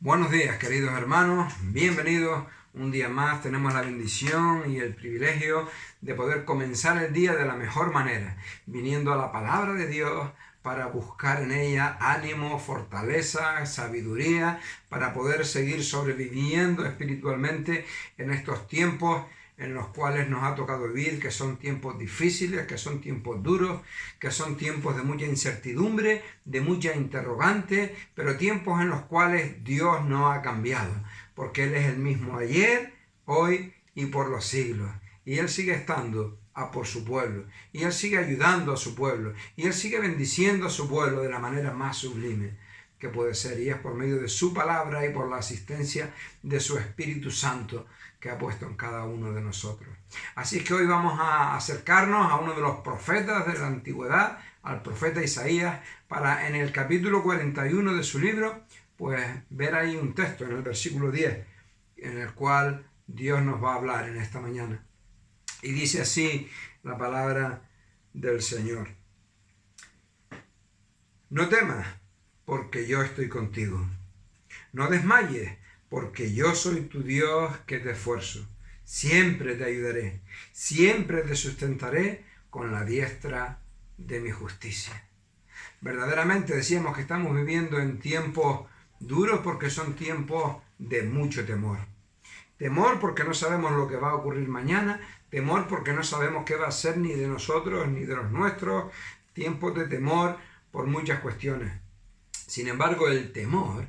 Buenos días, queridos hermanos, bienvenidos. Un día más tenemos la bendición y el privilegio de poder comenzar el día de la mejor manera, viniendo a la palabra de Dios para buscar en ella ánimo, fortaleza, sabiduría, para poder seguir sobreviviendo espiritualmente en estos tiempos en los cuales nos ha tocado vivir, que son tiempos difíciles, que son tiempos duros, que son tiempos de mucha incertidumbre, de mucha interrogante, pero tiempos en los cuales Dios no ha cambiado, porque Él es el mismo ayer, hoy y por los siglos. Y Él sigue estando por su pueblo, y Él sigue ayudando a su pueblo, y Él sigue bendiciendo a su pueblo de la manera más sublime que puede ser, y es por medio de su palabra y por la asistencia de su Espíritu Santo que ha puesto en cada uno de nosotros. Así es que hoy vamos a acercarnos a uno de los profetas de la antigüedad, al profeta Isaías, para en el capítulo 41 de su libro, pues ver ahí un texto en el versículo 10, en el cual Dios nos va a hablar en esta mañana. Y dice así la palabra del Señor: No temas, porque yo estoy contigo. No desmayes, porque yo soy tu Dios que te esfuerzo. Siempre te ayudaré, siempre te sustentaré con la diestra de mi justicia. Verdaderamente decíamos que estamos viviendo en tiempos duros porque son tiempos de mucho temor. Temor porque no sabemos lo que va a ocurrir mañana, temor porque no sabemos qué va a ser ni de nosotros ni de los nuestros, tiempos de temor por muchas cuestiones. Sin embargo, el temor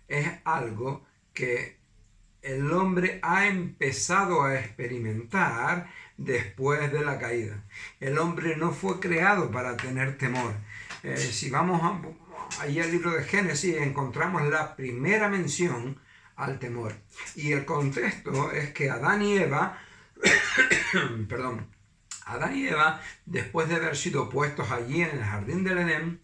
es algo que el hombre ha empezado a experimentar después de la caída. El hombre no fue creado para tener temor. Si vamos allí al libro de Génesis, encontramos la primera mención al temor. Y el contexto es que Adán y Eva, después de haber sido puestos allí en el jardín del Edén,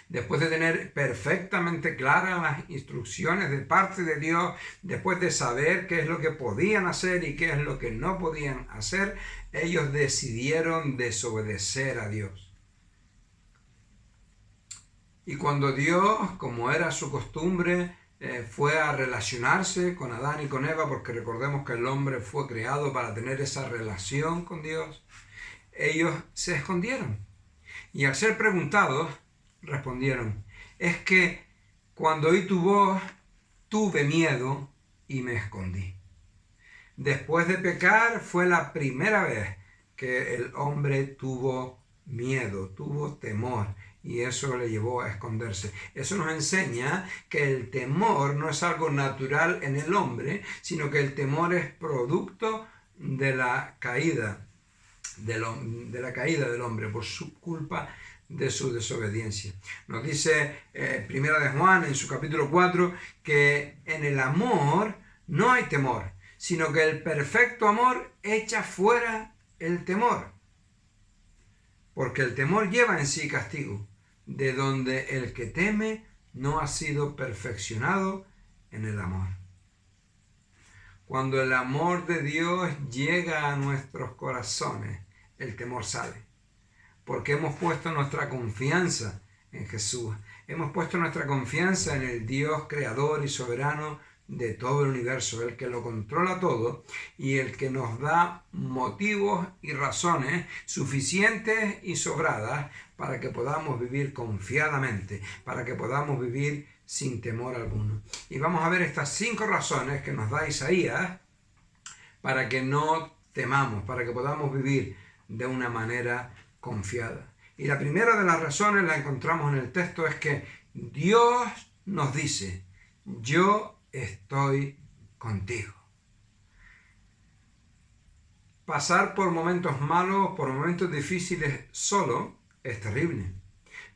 después de tener perfectamente claras las instrucciones de parte de Dios, después de saber qué es lo que podían hacer y qué es lo que no podían hacer, ellos decidieron desobedecer a Dios. Y cuando Dios, como era su costumbre, fue a relacionarse con Adán y con Eva, porque recordemos que el hombre fue creado para tener esa relación con Dios, ellos se escondieron. Y al ser preguntados, respondieron: es que cuando oí tu voz, tuve miedo y me escondí. Después de pecar fue la primera vez que el hombre tuvo miedo, tuvo temor, y eso le llevó a esconderse. Eso nos enseña que el temor no es algo natural en el hombre, sino que el temor es producto de la caída del hombre por su culpa de su desobediencia. Nos dice Primera de Juan en su capítulo 4 que en el amor no hay temor, sino que el perfecto amor echa fuera el temor, porque el temor lleva en sí castigo, de donde el que teme no ha sido perfeccionado en el amor. Cuando el amor de Dios llega a nuestros corazones, el temor sale, porque hemos puesto nuestra confianza en Jesús, hemos puesto nuestra confianza en el Dios creador y soberano de todo el universo, el que lo controla todo y el que nos da motivos y razones suficientes y sobradas para que podamos vivir confiadamente, para que podamos vivir sin temor alguno. Y vamos a ver estas 5 razones que nos da Isaías para que no temamos, para que podamos vivir de una manera confiada. Y la primera de las razones la encontramos en el texto, es que Dios nos dice: yo estoy contigo. Pasar por momentos malos, por momentos difíciles solo, es terrible,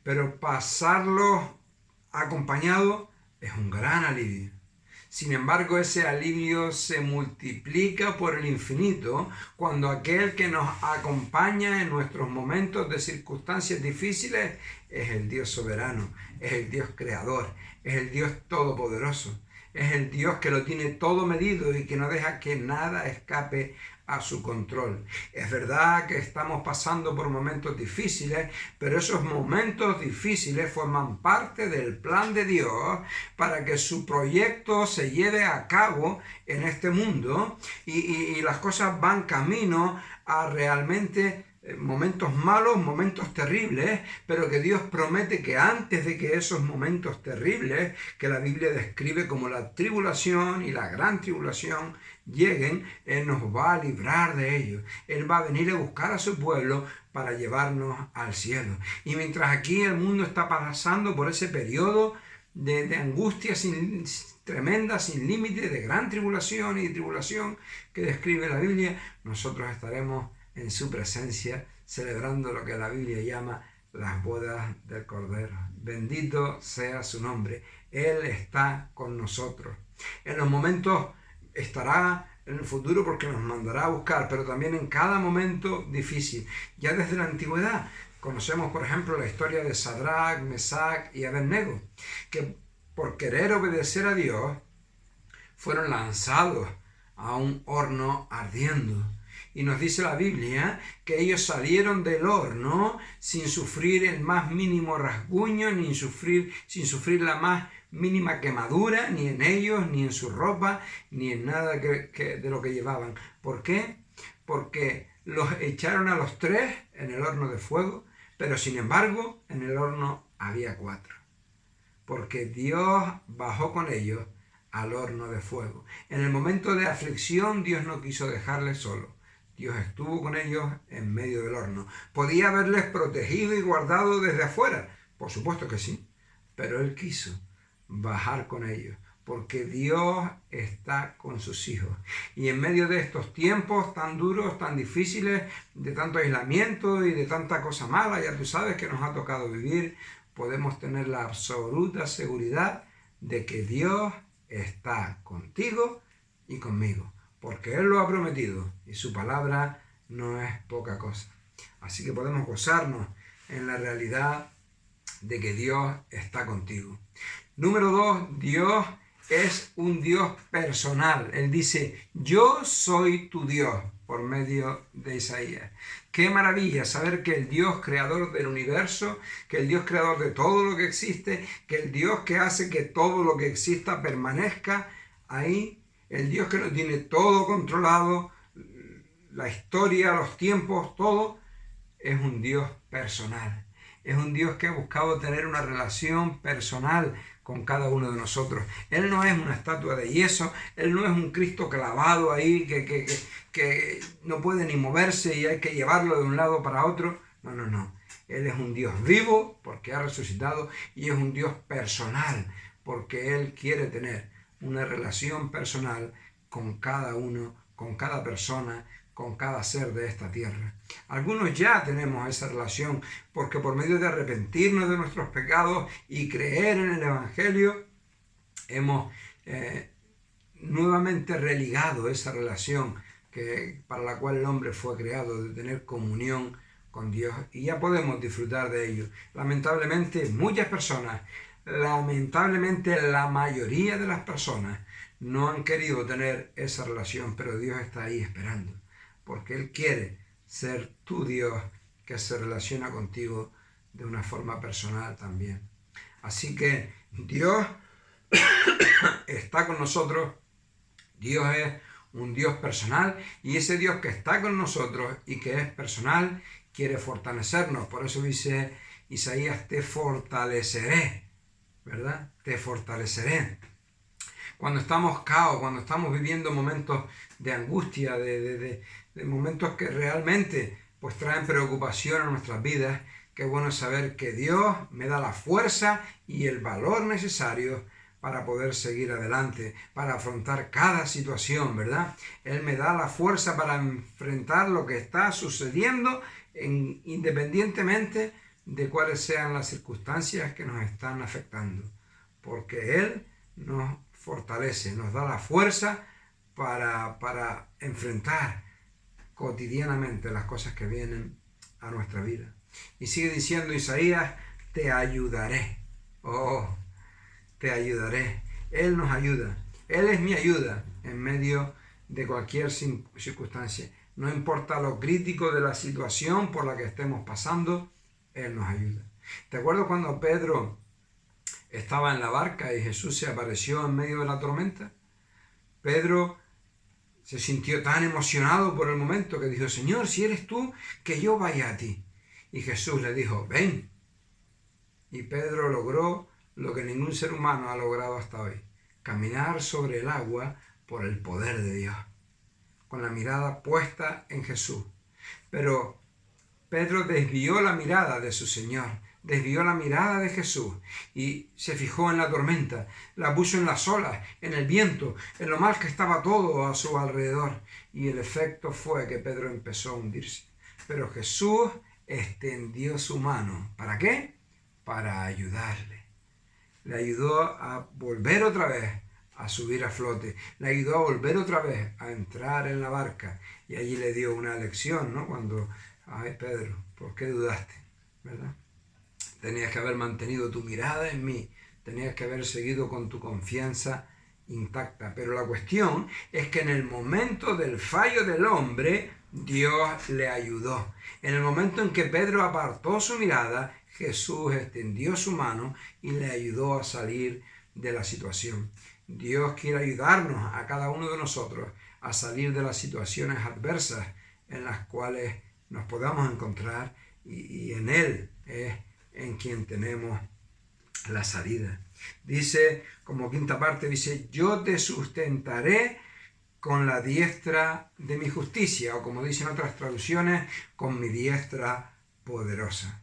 pero pasarlos acompañado es un gran alivio. Sin embargo, ese alivio se multiplica por el infinito cuando aquel que nos acompaña en nuestros momentos de circunstancias difíciles es el Dios soberano, es el Dios creador, es el Dios todopoderoso, Es el Dios que lo tiene todo medido y que no deja que nada escape a su control. Es verdad que estamos pasando por momentos difíciles, pero esos momentos difíciles forman parte del plan de Dios para que su proyecto se lleve a cabo en este mundo y las cosas van camino a realmente momentos malos, momentos terribles, pero que Dios promete que antes de que esos momentos terribles, que la Biblia describe como la tribulación y la gran tribulación, lleguen, Él nos va a librar de ellos. Él va a venir a buscar a su pueblo para llevarnos al cielo. Y mientras aquí el mundo está pasando por ese periodo de angustia tremenda, sin límite, de gran tribulación y tribulación que describe la Biblia, nosotros estaremos en su presencia celebrando lo que la Biblia llama las bodas del Cordero. Bendito sea su nombre. Él está con nosotros. En los momentos estará en el futuro porque nos mandará a buscar, pero también en cada momento difícil. Ya desde la antigüedad conocemos, por ejemplo, la historia de Sadrach, Mesach y Abednego, que por querer obedecer a Dios fueron lanzados a un horno ardiendo. Y nos dice la Biblia que ellos salieron del horno sin sufrir el más mínimo rasguño, sin sufrir la más mínima quemadura, ni en ellos, ni en su ropa, ni en nada de lo que llevaban. ¿Por qué? Porque los echaron a los tres en el horno de fuego, pero sin embargo en el horno había 4. Porque Dios bajó con ellos al horno de fuego. En el momento de aflicción Dios no quiso dejarles solos. Dios estuvo con ellos en medio del horno. ¿Podía haberles protegido y guardado desde afuera? Por supuesto que sí, pero Él quiso bajar con ellos, porque Dios está con sus hijos. Y en medio de estos tiempos tan duros, tan difíciles, de tanto aislamiento y de tanta cosa mala, ya tú sabes que nos ha tocado vivir, podemos tener la absoluta seguridad de que Dios está contigo y conmigo, porque Él lo ha prometido y su palabra no es poca cosa. Así que podemos gozarnos en la realidad de que Dios está contigo. Número 2, Dios es un Dios personal. Él dice, yo soy tu Dios, por medio de Isaías. Qué maravilla saber que el Dios creador del universo, que el Dios creador de todo lo que existe, que el Dios que hace que todo lo que exista permanezca ahí, el Dios que lo tiene todo controlado, la historia, los tiempos, todo, es un Dios personal. Es un Dios que ha buscado tener una relación personal con cada uno de nosotros. Él no es una estatua de yeso, Él no es un Cristo clavado ahí que no puede ni moverse y hay que llevarlo de un lado para otro. No. Él es un Dios vivo porque ha resucitado y es un Dios personal porque Él quiere tener una relación personal con cada uno, con cada persona, con cada ser de esta tierra. Algunos ya tenemos esa relación porque por medio de arrepentirnos de nuestros pecados y creer en el Evangelio hemos nuevamente religado esa relación para la cual el hombre fue creado, de tener comunión con Dios, y ya podemos disfrutar de ello. Lamentablemente muchas personas, lamentablemente la mayoría de las personas no han querido tener esa relación, pero Dios está ahí esperando. Porque Él quiere ser tu Dios que se relaciona contigo de una forma personal también. Así que Dios está con nosotros. Dios es un Dios personal y ese Dios que está con nosotros y que es personal quiere fortalecernos. Por eso dice Isaías, te fortaleceré, ¿verdad? Te fortaleceré. Cuando estamos caos, cuando estamos viviendo momentos de angustia, de momentos que realmente pues traen preocupación a nuestras vidas, qué bueno saber que Dios me da la fuerza y el valor necesario para poder seguir adelante, para afrontar cada situación, ¿verdad? Él me da la fuerza para enfrentar lo que está sucediendo independientemente de cuáles sean las circunstancias que nos están afectando, porque Él nos fortalece, nos da la fuerza para enfrentar cotidianamente las cosas que vienen a nuestra vida. Y sigue diciendo Isaías, te ayudaré. Oh, te ayudaré. Él nos ayuda. Él es mi ayuda en medio de cualquier circunstancia. No importa lo crítico de la situación por la que estemos pasando, Él nos ayuda. ¿Te acuerdas cuando Pedro estaba en la barca y Jesús se apareció en medio de la tormenta? Pedro se sintió tan emocionado por el momento que dijo: Señor, si eres tú, que yo vaya a ti. Y Jesús le dijo: ven. Y Pedro logró lo que ningún ser humano ha logrado hasta hoy: caminar sobre el agua por el poder de Dios, con la mirada puesta en Jesús. Pero Pedro desvió la mirada de su Señor, desvió la mirada de Jesús y se fijó en la tormenta, la puso en las olas, en el viento, en lo mal que estaba todo a su alrededor. Y el efecto fue que Pedro empezó a hundirse. Pero Jesús extendió su mano. ¿Para qué? Para ayudarle. Le ayudó a volver otra vez a subir a flote. Le ayudó a volver otra vez a entrar en la barca. Y allí le dio una lección, ¿no? Cuando: ay, Pedro, ¿por qué dudaste? ¿Verdad? Tenías que haber mantenido tu mirada en mí. Tenías que haber seguido con tu confianza intacta. Pero la cuestión es que en el momento del fallo del hombre, Dios le ayudó. En el momento en que Pedro apartó su mirada, Jesús extendió su mano y le ayudó a salir de la situación. Dios quiere ayudarnos a cada uno de nosotros a salir de las situaciones adversas en las cuales nos podamos encontrar, y en Él es en quien tenemos la salida. Dice, como quinta parte, dice: yo te sustentaré con la diestra de mi justicia, o como dicen otras traducciones, con mi diestra poderosa.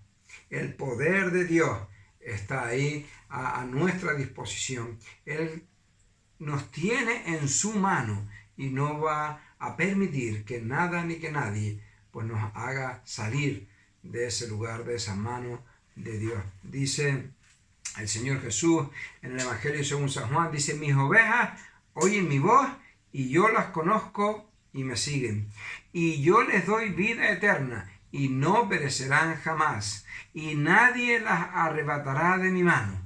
El poder de Dios está ahí a nuestra disposición. Él nos tiene en su mano y no va a permitir que nada ni que nadie pues nos haga salir de ese lugar, de esa mano de Dios. Dice el Señor Jesús en el Evangelio según San Juan, dice: mis ovejas oyen mi voz y yo las conozco y me siguen. Y yo les doy vida eterna y no perecerán jamás, y nadie las arrebatará de mi mano.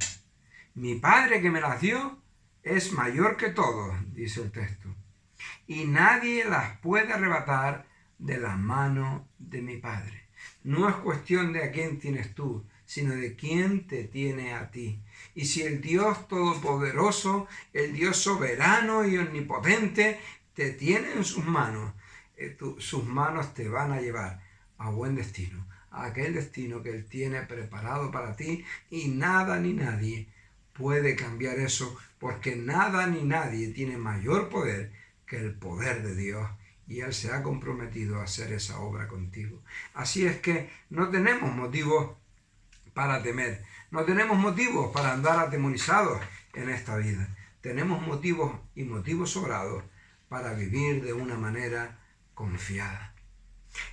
Mi Padre que me las dio es mayor que todos, dice el texto, y nadie las puede arrebatar de la mano de mi Padre. No es cuestión de a quién tienes tú, sino de quién te tiene a ti. Y si el Dios Todopoderoso, el Dios soberano y omnipotente, te tiene en sus manos te van a llevar a buen destino, a aquel destino que Él tiene preparado para ti, y nada ni nadie puede cambiar eso, porque nada ni nadie tiene mayor poder que el poder de Dios, y Él se ha comprometido a hacer esa obra contigo. Así es que no tenemos motivos para temer, no tenemos motivos para andar atemorizados en esta vida. Tenemos motivos, y motivos sobrados, para vivir de una manera confiada.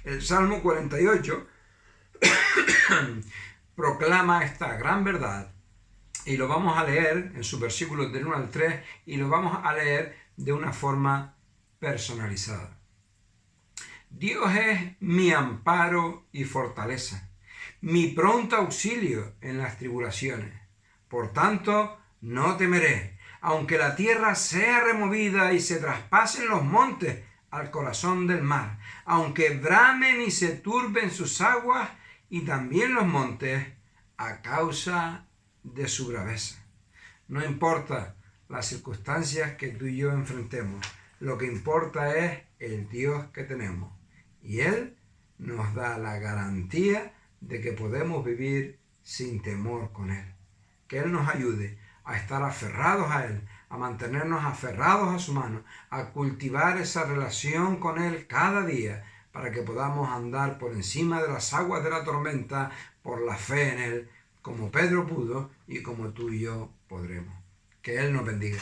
El Salmo 48 proclama esta gran verdad, y lo vamos a leer en sus versículos del 1 al 3, y lo vamos a leer de una forma personalizada. Dios es mi amparo y fortaleza, mi pronto auxilio en las tribulaciones. Por tanto, no temeré, aunque la tierra sea removida y se traspasen los montes al corazón del mar, aunque bramen y se turben sus aguas y también los montes a causa de su braveza. No importa las circunstancias que tú y yo enfrentemos, lo que importa es el Dios que tenemos, y Él nos da la garantía de que podemos vivir sin temor con Él. Que Él nos ayude a estar aferrados a Él, a mantenernos aferrados a su mano, a cultivar esa relación con Él cada día, para que podamos andar por encima de las aguas de la tormenta por la fe en Él, como Pedro pudo y como tú y yo podremos. Que Él nos bendiga.